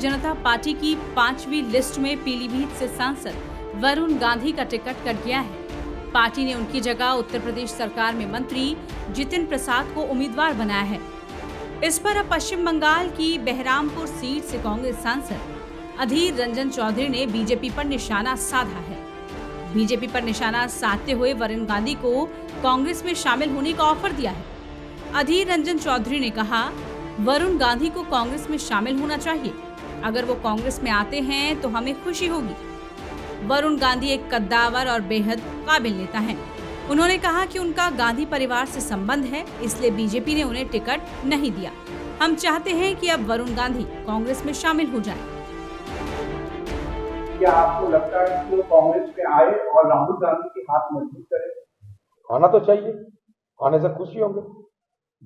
जनता party की 5वीं list में पीलीभीत से सांसद वरुण गांधी का टिकट कट गया है। पार्टी ने उनकी जगह उत्तर प्रदेश सरकार में मंत्री जितिन प्रसाद को उम्मीदवार बनाया है। इस पर अब पश्चिम बंगाल की बहरामपुर सीट से कांग्रेस सांसद अधीर रंजन चौधरी ने बीजेपी पर निशाना साधा है। बीजेपी पर निशाना साधते हुए वरुण गांधी को कांग्रेस में शामिल होने का ऑफर दिया है। अधीर रंजन चौधरी ने कहा, वरुण गांधी को कांग्रेस में शामिल होना चाहिए। अगर वो कांग्रेस में आते हैं तो हमें खुशी होगी। वरुण गांधी एक कद्दावर और बेहद काबिल नेता हैं। उन्होंने कहा कि उनका गांधी परिवार से संबंध है, इसलिए बीजेपी ने उन्हें टिकट नहीं दिया। हम चाहते हैं कि अब वरुण गांधी कांग्रेस में शामिल हो जाएं। क्या आपको लगता है कि वो कांग्रेस में आए और राहुल गांधी के हाथ मजबूत करे? आना तो चाहिए, आने से खुशी होंगे।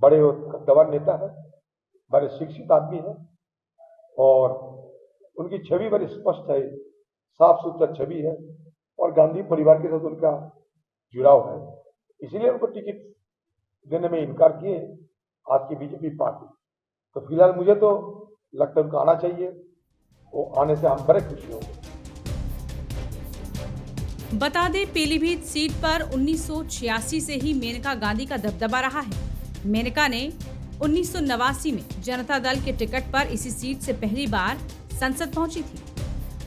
बड़े कद्दावर नेता है, बड़े शिक्षित आदमी है और उनकी छवि बड़ी स्पष्ट है, साफ सुथरा छवि है और गांधी परिवार के साथ उनका जुड़ाव है, इसीलिए उनको टिकट देने में इनकार किए आज की बीजेपी पार्टी। तो फिलहाल मुझे तो लगता है उनको आना चाहिए, वो आने से हम बड़े खुशी होंगे। बता दें, पीलीभीत सीट पर 1986 से ही मेनका गांधी का दबदबा रहा है। मेनका ने 1989 में जनता दल के टिकट पर इसी सीट से पहली बार संसद पहुंची थी।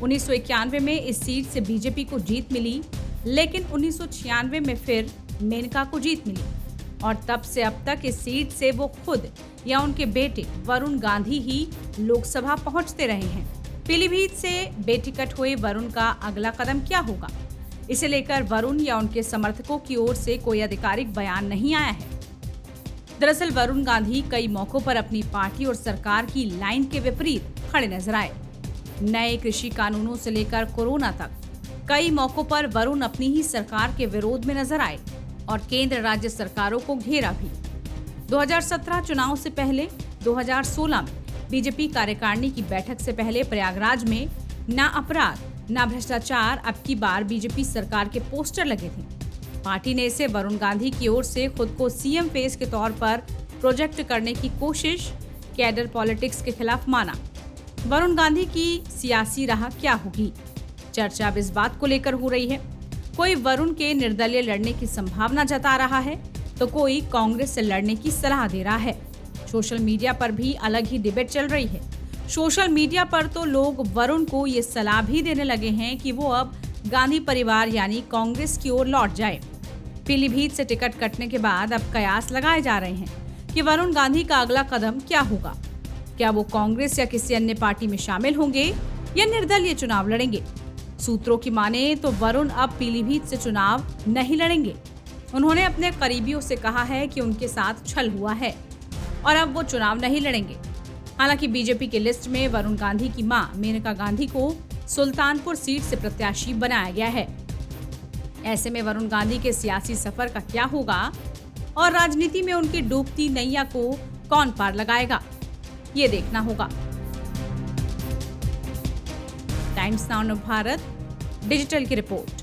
1991 में इस सीट से बीजेपी को जीत मिली, लेकिन 1996 में फिर मेनका को जीत मिली और तब से अब तक इस सीट से वो खुद या उनके बेटे वरुण गांधी ही लोकसभा पहुंचते रहे हैं। पीलीभीत से बेटिकट हुए वरुण का अगला कदम क्या होगा, इसे लेकर वरुण या उनके समर्थकों की ओर से कोई आधिकारिक बयान नहीं आया है। दरअसल वरुण गांधी कई मौकों पर अपनी पार्टी और सरकार की लाइन के विपरीत खड़े नजर आए। नए कृषि कानूनों से लेकर कोरोना तक कई मौकों पर वरुण अपनी ही सरकार के विरोध में नजर आए और केंद्र राज्य सरकारों को घेरा भी। 2017 चुनाव से पहले 2016 में बीजेपी कार्यकारिणी की बैठक से पहले प्रयागराज में ना अपराध ना भ्रष्टाचार अब की बार बीजेपी सरकार के पोस्टर लगे थे। पार्टी ने इसे वरुण गांधी की ओर से खुद को सीएम फेस के तौर पर प्रोजेक्ट करने की कोशिश कैडर पॉलिटिक्स के खिलाफ माना। वरुण गांधी की सियासी राह क्या होगी, चर्चा अब इस बात को लेकर हो रही है। कोई वरुण के निर्दलीय लड़ने की संभावना जता रहा है तो कोई कांग्रेस से लड़ने की सलाह दे रहा है। सोशल मीडिया पर भी अलग ही डिबेट चल रही है। सोशल मीडिया पर तो लोग वरुण को ये सलाह भी देने लगे हैं कि वो अब गांधी परिवार यानी कांग्रेस की ओर लौट जाए। पीलीभीत से टिकट कटने के बाद अब कयास लगाए जा रहे हैं कि वरुण गांधी का अगला कदम क्या होगा। क्या वो कांग्रेस या किसी अन्य पार्टी में शामिल होंगे या निर्दलीय चुनाव लड़ेंगे। सूत्रों की माने तो वरुण अब पीलीभीत से चुनाव नहीं लड़ेंगे। उन्होंने अपने करीबियों से कहा है कि उनके साथ छल हुआ है और अब वो चुनाव नहीं लड़ेंगे। हालांकि बीजेपी की लिस्ट में वरुण गांधी की मां मेनका गांधी को सुल्तानपुर सीट से प्रत्याशी बनाया गया है। ऐसे में वरुण गांधी के सियासी सफर का क्या होगा और राजनीति में उनकी डूबती नैया को कौन पार लगाएगा, ये देखना होगा। टाइम्स नाउ भारत डिजिटल की रिपोर्ट।